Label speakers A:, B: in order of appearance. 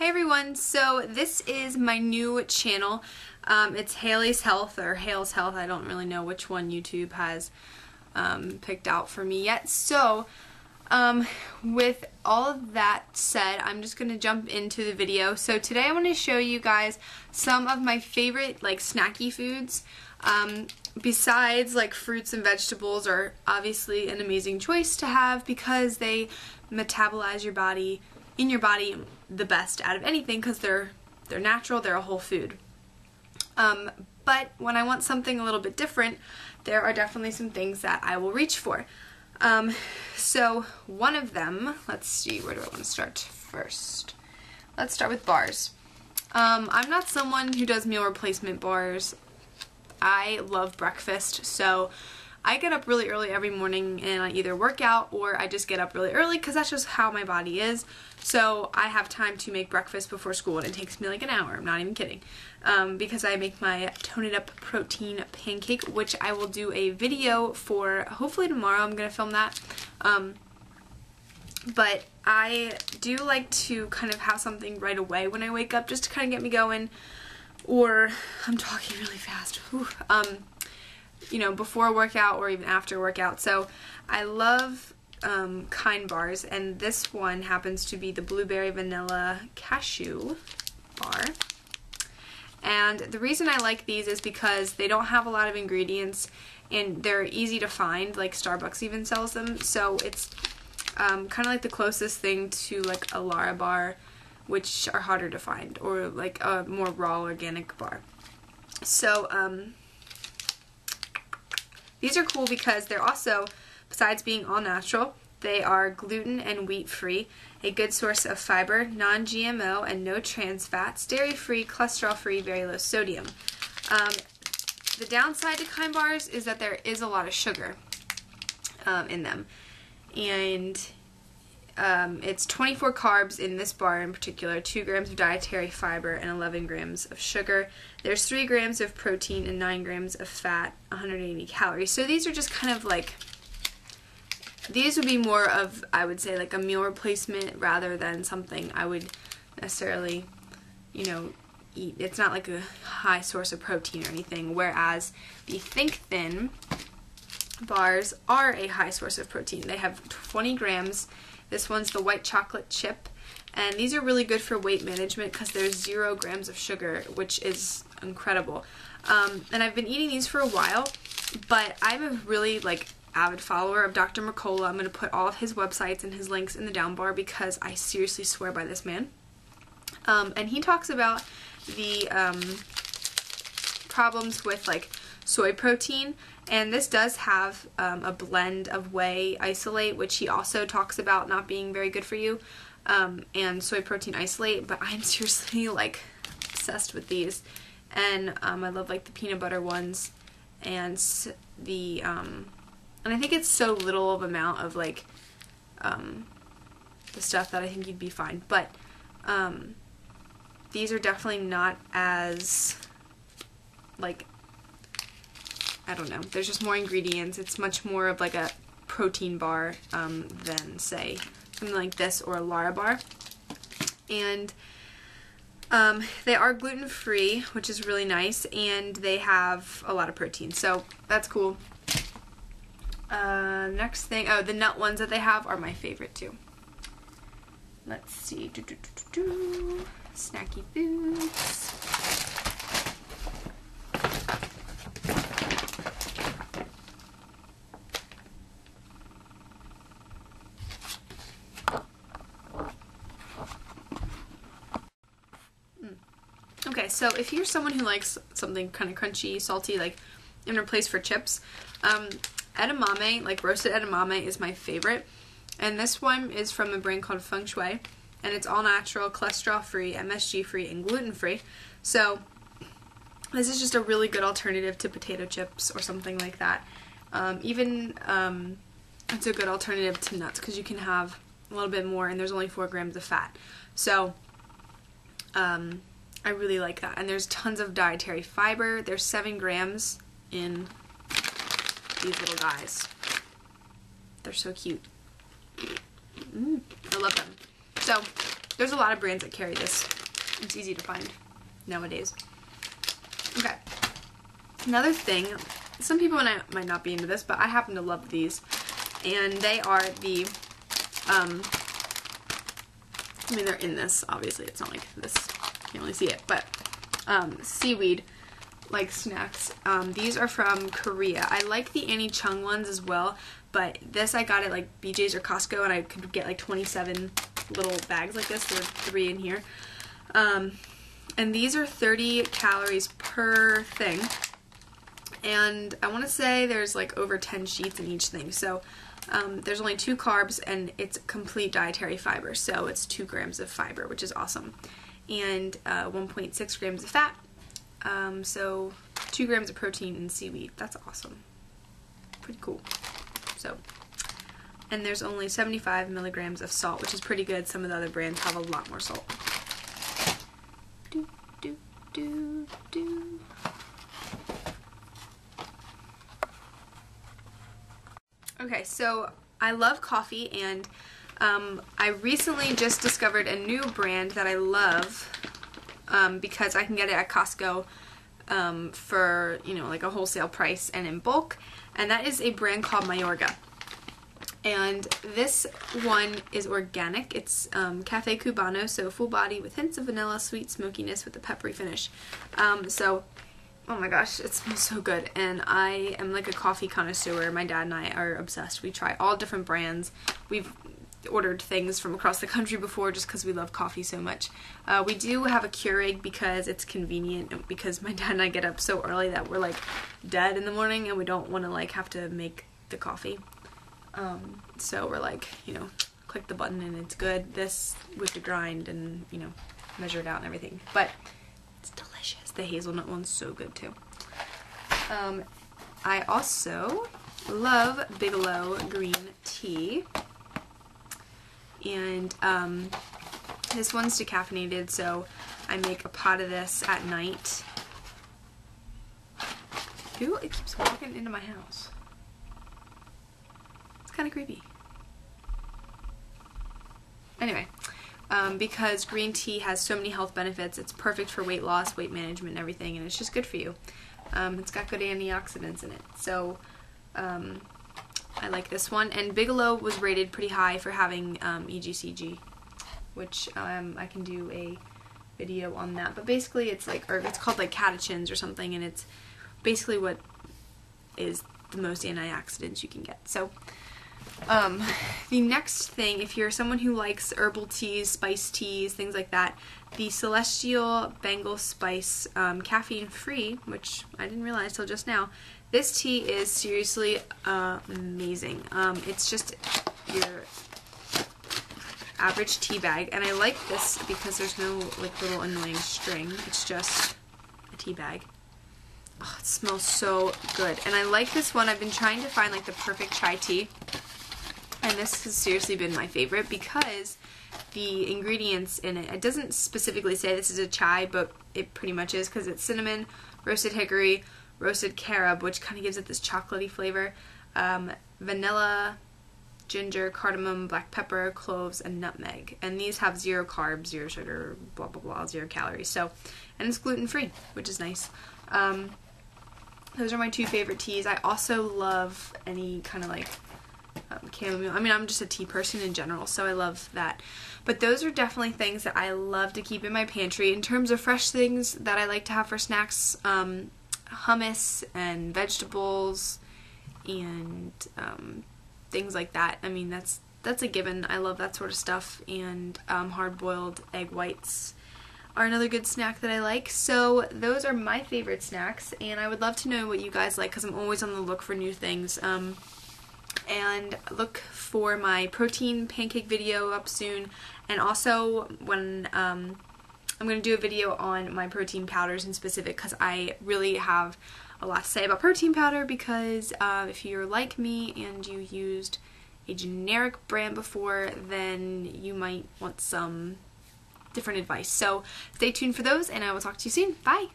A: Hey everyone, so this is my new channel. It's Haley's Health or Hale's Health. I don't really know which one YouTube has picked out for me yet. So with all of that said, I'm just going to jump into the video. So today I want to show you guys some of my favorite like snacky foods. Besides like fruits and vegetables are obviously an amazing choice to have because they metabolize your body the best out of anything because they're natural, they're a whole food. But when I want something a little bit different, there are definitely some things that I will reach for. So one of them, let's see, where do I want to start first? Let's start with bars. I'm not someone who does meal replacement bars. I love breakfast, so I get up really early every morning and I either work out or I just get up really early because that's just how my body is. So I have time to make breakfast before school and it takes me like an hour, I'm not even kidding. Because I make my Tone It Up protein pancake, which I will do a video for hopefully tomorrow. I'm going to film that. But I do like to kind of have something right away when I wake up just to kind of get me going. Or, I'm talking really fast. You know, before a workout or even after a workout. So I love Kind bars, and this one happens to be the blueberry vanilla cashew bar. And the reason I like these is because they don't have a lot of ingredients and they're easy to find, like Starbucks even sells them. So it's kind of like the closest thing to like a Lara bar, which are harder to find, or like a more raw organic bar. So these are cool because they're also, besides being all natural, they are gluten and wheat free, a good source of fiber, non-GMO and no trans fats, dairy free, cholesterol free, very low sodium. The downside to Kind bars is that there is a lot of sugar in them, and it's 24 carbs in this bar in particular, 2 grams of dietary fiber and 11 grams of sugar. There's 3 grams of protein and 9 grams of fat, 180 calories. So these are just kind of like, these would be more of, I would say, like a meal replacement rather than something I would necessarily, you know, eat. It's not like a high source of protein or anything, whereas the Think Thin bars are a high source of protein. They have 20 grams. This one's the white chocolate chip, and these are really good for weight management because there's 0 grams of sugar, which is incredible. And I've been eating these for a while, but I'm a really like avid follower of Dr. Mercola. I'm going to put all of his websites and his links in the down bar because I seriously swear by this man. And he talks about the problems with like soy protein, and this does have a blend of whey isolate, which he also talks about not being very good for you, and soy protein isolate, but I'm seriously like obsessed with these. And I love like the peanut butter ones and the and I think it's so little of amount of like the stuff that I think you'd be fine, but these are definitely not as like, I don't know, there's just more ingredients. It's much more of like a protein bar than say something like this or a Lara bar. And they are gluten free, which is really nice, and they have a lot of protein, so that's cool. Next thing, oh, the nut ones that they have are my favorite too. Let's see, snacky foods. Okay, so if you're someone who likes something kind of crunchy, salty, like in replace for chips, edamame, like roasted edamame, is my favorite. And this one is from a brand called Feng Shui, and it's all natural, cholesterol free, MSG free, and gluten free. So this is just a really good alternative to potato chips or something like that. Even it's a good alternative to nuts because you can have a little bit more, and there's only 4 grams of fat. So I really like that. And there's tons of dietary fiber. There's 7 grams in these little guys. They're so cute. I love them. So there's a lot of brands that carry this. It's easy to find nowadays. Okay. Another thing, some people might not be into this, but I happen to love these. And they are the, I mean, they're in this, obviously. It's not like this, you can only see it, but seaweed like snacks. These are from Korea. I like the Annie Chung ones as well, but this I got at like BJ's or Costco, and I could get like 27 little bags like this. There are 3 in here. And these are 30 calories per thing. And I want to say there's like over 10 sheets in each thing. So there's only 2 carbs, and it's complete dietary fiber. So it's 2 grams of fiber, which is awesome. And 1.6 grams of fat. So 2 grams of protein in seaweed. That's awesome. Pretty cool. So, and there's only 75 milligrams of salt, which is pretty good. Some of the other brands have a lot more salt. Okay, so I love coffee, and I recently just discovered a new brand that I love because I can get it at Costco for, you know, like a wholesale price and in bulk, and that is a brand called Mayorga. And this one is organic. It's Cafe Cubano, so full body with hints of vanilla, sweet smokiness with a peppery finish. So, oh my gosh, it smells so good. And I am like a coffee connoisseur. My dad and I are obsessed. We try all different brands. We've ordered things from across the country before just because we love coffee so much. We do have a Keurig because it's convenient, because my dad and I get up so early that we're like dead in the morning and we don't want to like have to make the coffee. So we're like, you know, click the button and it's good. This with the grind and, you know, measure it out and everything. But it's delicious. The hazelnut one's so good too. I also love Bigelow green tea. And this one's decaffeinated, so I make a pot of this at night. Who? It keeps walking into my house. Kind of creepy. Anyway, because green tea has so many health benefits, it's perfect for weight loss, weight management, and everything, and it's just good for you. It's got good antioxidants in it, so I like this one. And Bigelow was rated pretty high for having EGCG, which I can do a video on that. But basically, it's like, or it's called like catechins or something, and it's basically what is the most antioxidants you can get. So. The next thing, if you're someone who likes herbal teas, spice teas, things like that, the Celestial Bengal Spice caffeine free, which I didn't realize till just now, this tea is seriously amazing. It's just your average tea bag, and I like this because there's no like little annoying string. It's just a tea bag. Oh, it smells so good, and I like this one. I've been trying to find like the perfect chai tea. And this has seriously been my favorite because the ingredients in it, it doesn't specifically say this is a chai, but it pretty much is, because it's cinnamon, roasted hickory, roasted carob, which kind of gives it this chocolatey flavor, vanilla, ginger, cardamom, black pepper, cloves, and nutmeg. And these have 0 carbs, 0 sugar, blah blah blah, 0 calories. So, and it's gluten free, which is nice. Those are my 2 favorite teas. I also love any kind of like chamomile. I mean, I'm just a tea person in general, so I love that. But those are definitely things that I love to keep in my pantry. In terms of fresh things that I like to have for snacks, hummus and vegetables and things like that. I mean, that's a given. I love that sort of stuff. And hard-boiled egg whites are another good snack that I like. So those are my favorite snacks, and I would love to know what you guys like, because I'm always on the look for new things. And look for my protein pancake video up soon, and also when I'm going to do a video on my protein powders in specific, because I really have a lot to say about protein powder, because if you're like me and you used a generic brand before, then you might want some different advice. So stay tuned for those, and I will talk to you soon. Bye!